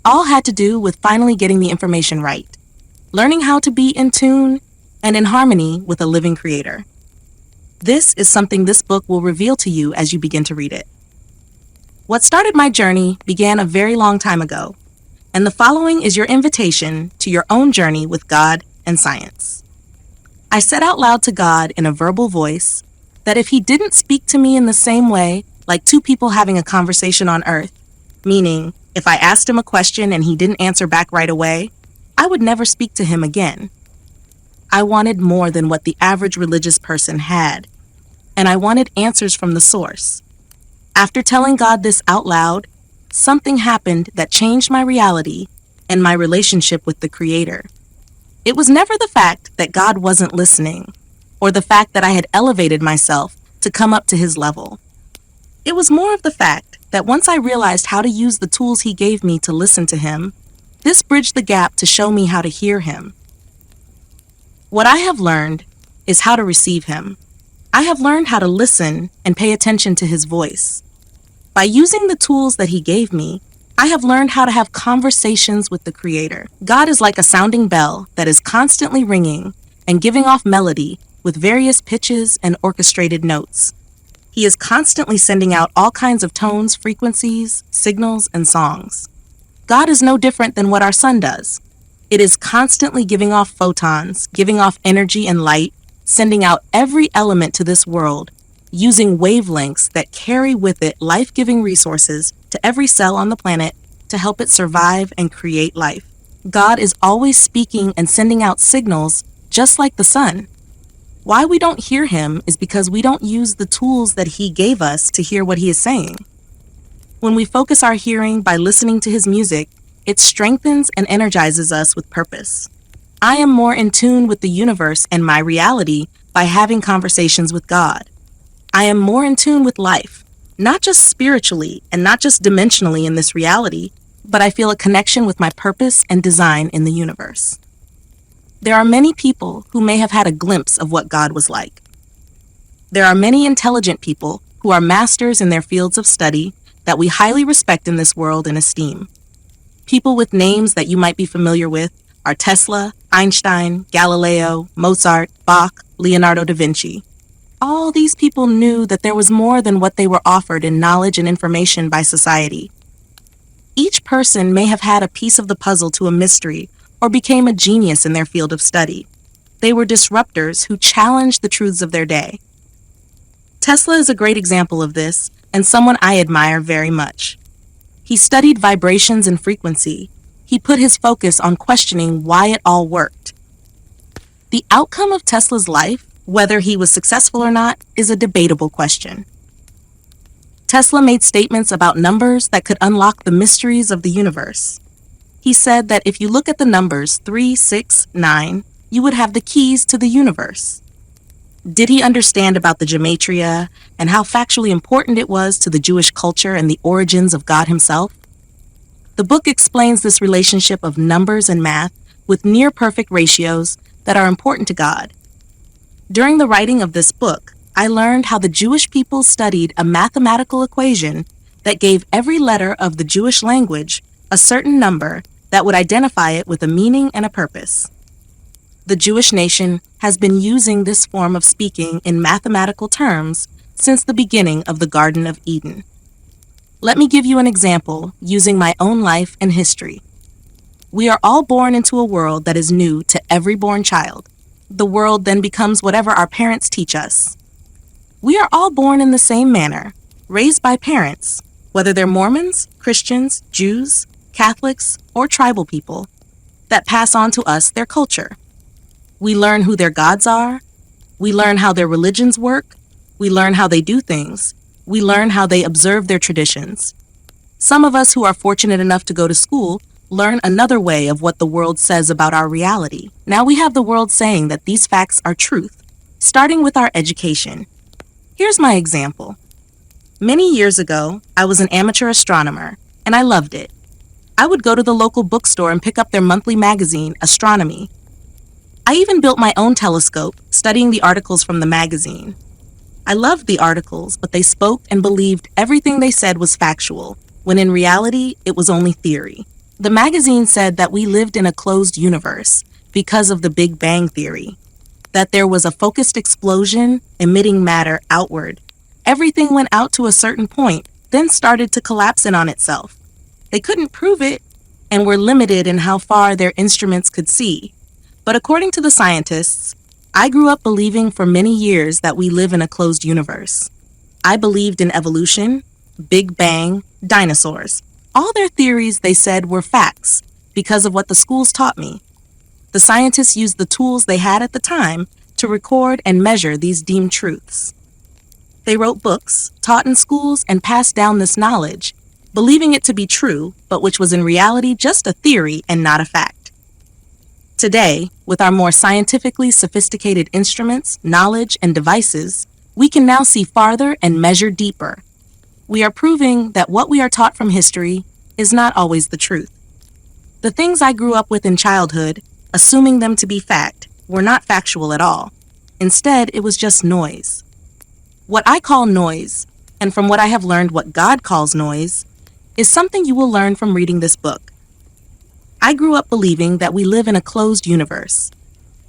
all had to do with finally getting the information right, learning how to be in tune and in harmony with a living creator. This is something this book will reveal to you as you begin to read it. What started my journey began a very long time ago, and the following is your invitation to your own journey with God and science. I said out loud to God in a verbal voice that if He didn't speak to me in the same way, like two people having a conversation on Earth, meaning if I asked Him a question and He didn't answer back right away, I would never speak to Him again. I wanted more than what the average religious person had, and I wanted answers from the source. After telling God this out loud, something happened that changed my reality and my relationship with the Creator. It was never the fact that God wasn't listening, or the fact that I had elevated myself to come up to His level. It was more of the fact that once I realized how to use the tools He gave me to listen to Him, this bridged the gap to show me how to hear Him. What I have learned is how to receive Him. I have learned how to listen and pay attention to His voice. By using the tools that He gave me, I have learned how to have conversations with the Creator. God is like a sounding bell that is constantly ringing and giving off melody with various pitches and orchestrated notes. He is constantly sending out all kinds of tones, frequencies, signals, and songs. God is no different than what our sun does. It is constantly giving off photons, giving off energy and light, sending out every element to this world, using wavelengths that carry with it life-giving resources to every cell on the planet to help it survive and create life. God is always speaking and sending out signals just like the sun. Why we don't hear Him is because we don't use the tools that He gave us to hear what He is saying. When we focus our hearing by listening to His music, it strengthens and energizes us with purpose. I am more in tune with the universe and my reality by having conversations with God. I am more in tune with life, not just spiritually and not just dimensionally in this reality, but I feel a connection with my purpose and design in the universe. There are many people who may have had a glimpse of what God was like. There are many intelligent people who are masters in their fields of study that we highly respect in this world and esteem. People with names that you might be familiar with are Tesla, Einstein, Galileo, Mozart, Bach, Leonardo da Vinci. All these people knew that there was more than what they were offered in knowledge and information by society. Each person may have had a piece of the puzzle to a mystery or became a genius in their field of study. They were disruptors who challenged the truths of their day. Tesla is a great example of this and someone I admire very much. He studied vibrations and frequency. He put his focus on questioning why it all worked. The outcome of Tesla's life, whether he was successful or not, is a debatable question. Tesla made statements about numbers that could unlock the mysteries of the universe. He said that if you look at the numbers 3, 6, 9, you would have the keys to the universe. Did he understand about the gematria and how factually important it was to the Jewish culture and the origins of God Himself? The book explains this relationship of numbers and math with near-perfect ratios that are important to God. During the writing of this book, I learned how the Jewish people studied a mathematical equation that gave every letter of the Jewish language a certain number that would identify it with a meaning and a purpose. The Jewish nation has been using this form of speaking in mathematical terms since the beginning of the Garden of Eden. Let me give you an example using my own life and history. We are all born into a world that is new to every born child. The world then becomes whatever our parents teach us. We are all born in the same manner, raised by parents, whether they're Mormons, Christians, Jews, Catholics, or tribal people, that pass on to us their culture. We learn who their gods are. We learn how their religions work. We learn how they do things. We learn how they observe their traditions. Some of us who are fortunate enough to go to school learn another way of what the world says about our reality. Now we have the world saying that these facts are truth, starting with our education. Here's my example. Many years ago, I was an amateur astronomer, and I loved it. I would go to the local bookstore and pick up their monthly magazine, Astronomy. I even built my own telescope, studying the articles from the magazine. I loved the articles, but they spoke and believed everything they said was factual, when in reality, it was only theory. The magazine said that we lived in a closed universe because of the Big Bang Theory, that there was a focused explosion emitting matter outward. Everything went out to a certain point, then started to collapse in on itself. They couldn't prove it and were limited in how far their instruments could see. But according to the scientists, I grew up believing for many years that we live in a closed universe. I believed in evolution, Big Bang, dinosaurs. All their theories, they said, were facts because of what the schools taught me. The scientists used the tools they had at the time to record and measure these deemed truths. They wrote books, taught in schools, and passed down this knowledge, believing it to be true, but which was in reality just a theory and not a fact. Today, with our more scientifically sophisticated instruments, knowledge, and devices, we can now see farther and measure deeper. We are proving that what we are taught from history is not always the truth. The things I grew up with in childhood, assuming them to be fact, were not factual at all. Instead, it was just noise. What I call noise, and from what I have learned what God calls noise, is something you will learn from reading this book. I grew up believing that we live in a closed universe.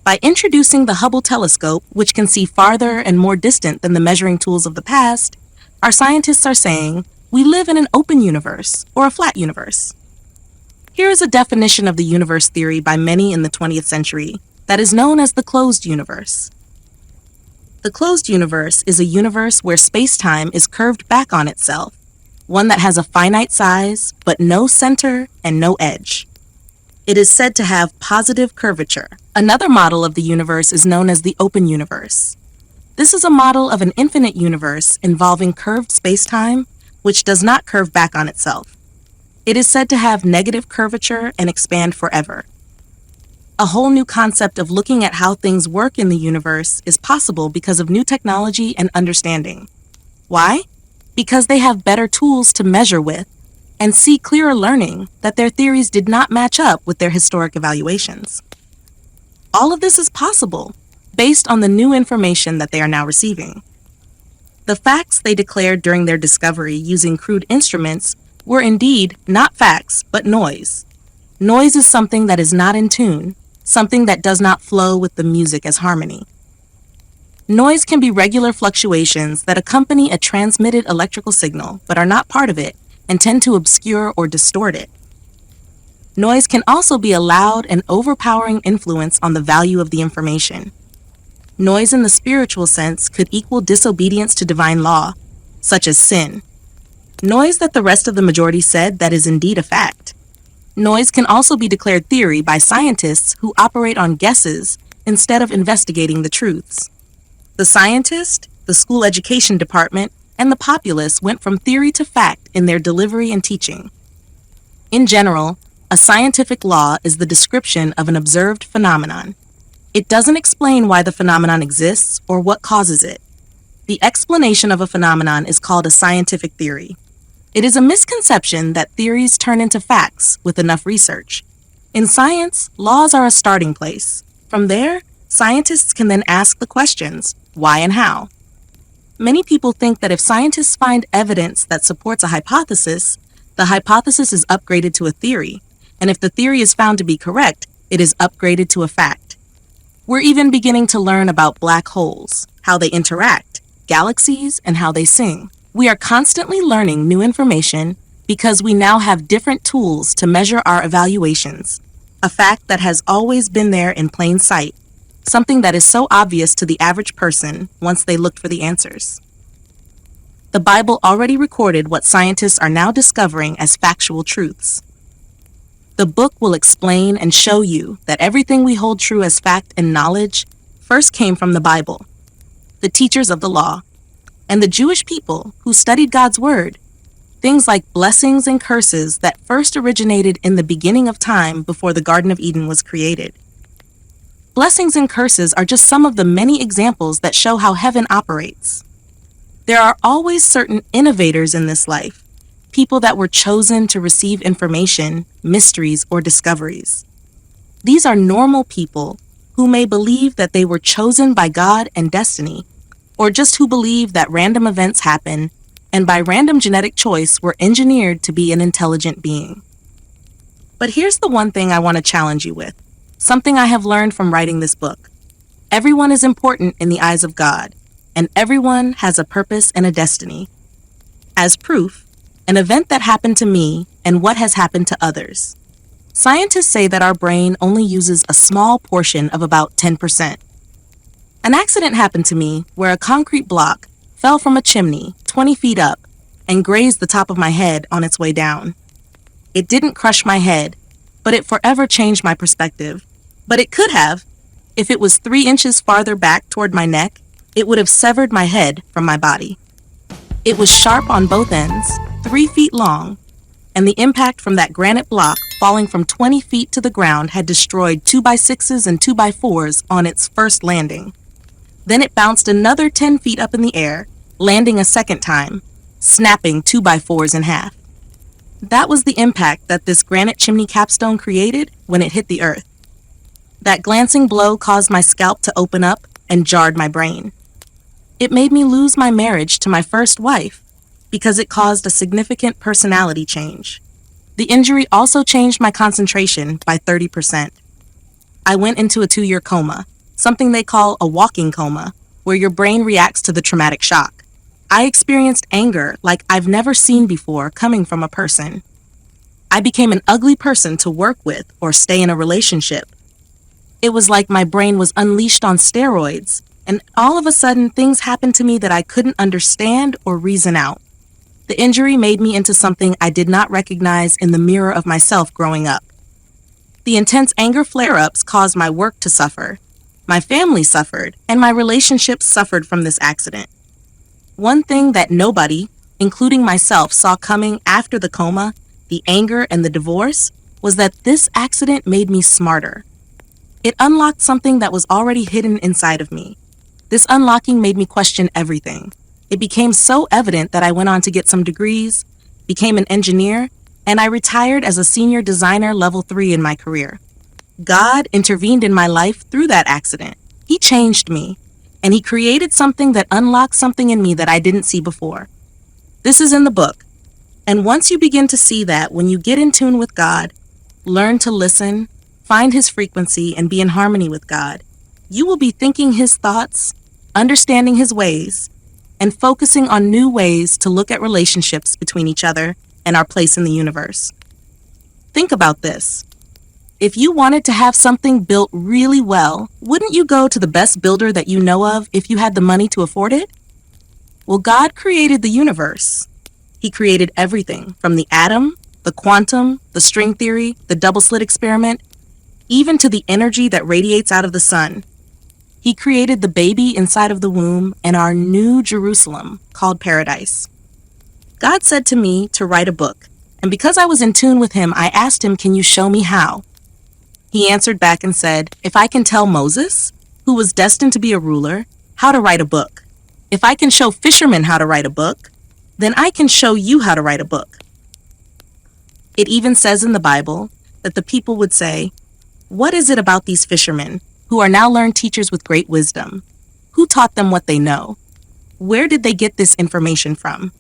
By introducing the Hubble telescope, which can see farther and more distant than the measuring tools of the past, our scientists are saying we live in an open universe or a flat universe. Here is a definition of the universe theory by many in the 20th century that is known as the closed universe. The closed universe is a universe where space-time is curved back on itself, one that has a finite size but no center and no edge. It is said to have positive curvature. Another model of the universe is known as the open universe. This is a model of an infinite universe involving curved space-time, which does not curve back on itself. It is said to have negative curvature and expand forever. A whole new concept of looking at how things work in the universe is possible because of new technology and understanding. Why? Because they have better tools to measure with and see clearer learning that their theories did not match up with their historic evaluations. All of this is possible based on the new information that they are now receiving. The facts they declared during their discovery using crude instruments were indeed not facts, but noise. Noise is something that is not in tune, something that does not flow with the music as harmony. Noise can be regular fluctuations that accompany a transmitted electrical signal, but are not part of it and tend to obscure or distort it. Noise can also be a loud and overpowering influence on the value of the information. Noise in the spiritual sense could equal disobedience to divine law, such as sin. Noise that the rest of the majority said that is indeed a fact. Noise can also be declared theory by scientists who operate on guesses instead of investigating the truths. The scientist, the school education department, and the populace went from theory to fact in their delivery and teaching. In general, a scientific law is the description of an observed phenomenon. It doesn't explain why the phenomenon exists or what causes it. The explanation of a phenomenon is called a scientific theory. It is a misconception that theories turn into facts with enough research. In science, laws are a starting place. From there, scientists can then ask the questions, why and how. Many people think that if scientists find evidence that supports a hypothesis, the hypothesis is upgraded to a theory, and if the theory is found to be correct, it is upgraded to a fact. We're even beginning to learn about black holes, how they interact, galaxies, and how they sing. We are constantly learning new information because we now have different tools to measure our evaluations, a fact that has always been there in plain sight, something that is so obvious to the average person once they looked for the answers. The Bible already recorded what scientists are now discovering as factual truths. The book will explain and show you that everything we hold true as fact and knowledge first came from the Bible, the teachers of the law, and the Jewish people who studied God's word, things like blessings and curses that first originated in the beginning of time before the Garden of Eden was created. Blessings and curses are just some of the many examples that show how heaven operates. There are always certain innovators in this life, people that were chosen to receive information, mysteries, or discoveries. These are normal people who may believe that they were chosen by God and destiny, or just who believe that random events happen and by random genetic choice were engineered to be an intelligent being. But here's the one thing I want to challenge you with, something I have learned from writing this book. Everyone is important in the eyes of God, and everyone has a purpose and a destiny. As proof, an event that happened to me and what has happened to others. Scientists say that our brain only uses a small portion of about 10%. An accident happened to me where a concrete block fell from a chimney 20 feet up and grazed the top of my head on its way down. It didn't crush my head, but it forever changed my perspective. But it could have. If it was 3 inches farther back toward my neck, it would have severed my head from my body. It was sharp on both ends, 3 feet long, and the impact from that granite block falling from 20 feet to the ground had destroyed 2x6s and 2x4s on its first landing. Then it bounced another 10 feet up in the air, landing a second time, snapping 2x4s in half. That was the impact that this granite chimney capstone created when it hit the earth. That glancing blow caused my scalp to open up and jarred my brain. It made me lose my marriage to my first wife because it caused a significant personality change. The injury also changed my concentration by 30%. I went into a 2-year coma, something they call a walking coma, where your brain reacts to the traumatic shock. I experienced anger like I've never seen before coming from a person. I became an ugly person to work with or stay in a relationship. It was like my brain was unleashed on steroids, and all of a sudden things happened to me that I couldn't understand or reason out. The injury made me into something I did not recognize in the mirror of myself growing up. The intense anger flare-ups caused my work to suffer. My family suffered, and my relationships suffered from this accident. One thing that nobody, including myself, saw coming after the coma, the anger, and the divorce was that this accident made me smarter. It unlocked something that was already hidden inside of me. This unlocking made me question everything. It became so evident that I went on to get some degrees, became an engineer, and I retired as a senior designer level 3 in my career. God intervened in my life through that accident. He changed me, and He created something that unlocked something in me that I didn't see before. This is in the book, and once you begin to see that, when you get in tune with God, learn to listen, find His frequency, and be in harmony with God, you will be thinking His thoughts, understanding His ways, and focusing on new ways to look at relationships between each other and our place in the universe. Think about this. If you wanted to have something built really well, wouldn't you go to the best builder that you know of if you had the money to afford it? Well, God created the universe. He created everything from the atom, the quantum, the string theory, the double-slit experiment, even to the energy that radiates out of the sun. He created the baby inside of the womb and our new Jerusalem called paradise. God said to me to write a book, and because I was in tune with Him, I asked Him, "Can you show me how?" He answered back and said, "If I can tell Moses, who was destined to be a ruler, how to write a book, if I can show fishermen how to write a book, then I can show you how to write a book." It even says in the Bible that the people would say, "What is it about these fishermen who are now learned teachers with great wisdom? Who taught them what they know? Where did they get this information from?"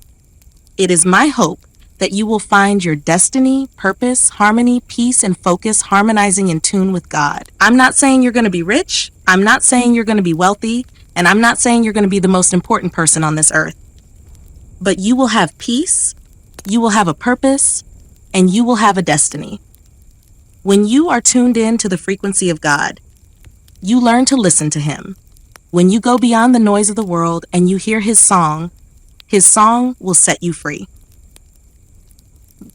It is my hope that you will find your destiny, purpose, harmony, peace, and focus harmonizing in tune with God. I'm not saying you're going to be rich. I'm not saying you're going to be wealthy. And I'm not saying you're going to be the most important person on this earth. But you will have peace, you will have a purpose, and you will have a destiny. When you are tuned in to the frequency of God, you learn to listen to Him. When you go beyond the noise of the world and you hear His song will set you free.